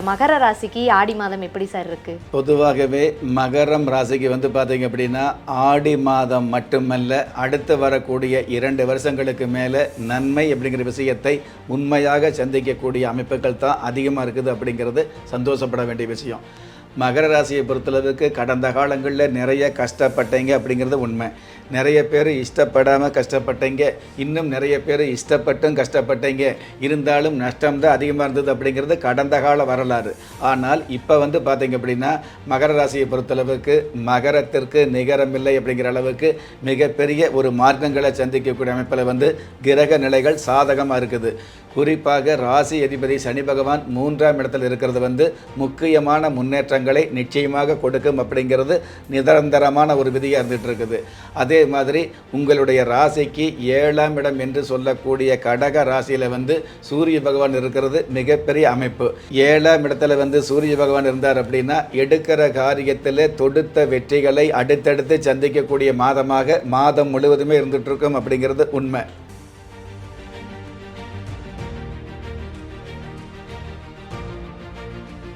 மகர ராசிக்கு ஆடி மாதம் எப்படி சார் இருக்கு? பொதுவாகவே மகரம் ராசிக்கு பார்த்தீங்க அப்படின்னா ஆடி மாதம் மட்டுமல்ல, அடுத்து வரக்கூடிய 2 வருஷங்களுக்கு மேலே நன்மை அப்படிங்கிற விஷயத்தை உண்மையாக சந்திக்கக்கூடிய அமைப்புகள் தான் அதிகமாக இருக்குது அப்படிங்கிறது சந்தோஷப்பட வேண்டிய விஷயம். மகர ராசியை பொறுத்தளவுக்கு கடந்த காலங்களில் நிறைய கஷ்டப்பட்டீங்க அப்படிங்கிறது உண்மை. நிறைய பேர் இஷ்டப்படாமல் கஷ்டப்பட்டீங்க, இன்னும் நிறைய பேர் இஷ்டப்பட்டும் கஷ்டப்பட்டீங்க, இருந்தாலும் நஷ்டம்தான் அதிகமாக இருந்தது அப்படிங்கிறது கடந்த கால வரலாறு. ஆனால் இப்போ பார்த்தீங்க அப்படின்னா மகர ராசியை பொறுத்தளவுக்கு மகரத்திற்கு நிகரமில்லை அப்படிங்கிற அளவுக்கு மிகப்பெரிய ஒரு மார்க்கங்களை சந்திக்கக்கூடிய அமைப்பில் கிரக நிலைகள் சாதகமாக இருக்குது. குறிப்பாக ராசி அதிபதி சனி பகவான் 3ஆம் இடத்தில் இருக்கிறது முக்கியமான முன்னேற்றங்களை நிச்சயமாக கொடுக்கும் அப்படிங்கிறது நிரந்தரமான ஒரு விதியாக இருந்துகிட்டு இருக்குது. அதே மாதிரி உங்களுடைய ராசிக்கு 7ஆம் இடம் என்று சொல்லக்கூடிய கடக ராசியில் சூரிய பகவான் இருக்கிறது மிகப்பெரிய அமைப்பு. 7ஆம் இடத்துல சூரிய பகவான் இருந்தார் அப்படின்னா எடுக்கிற காரியத்தில் தொடுத்த வெற்றிகளை அடுத்தடுத்து சந்திக்கக்கூடிய மாதமாக மாதம் முழுவதுமே இருந்துகிட்டு இருக்கும் அப்படிங்கிறது உண்மை.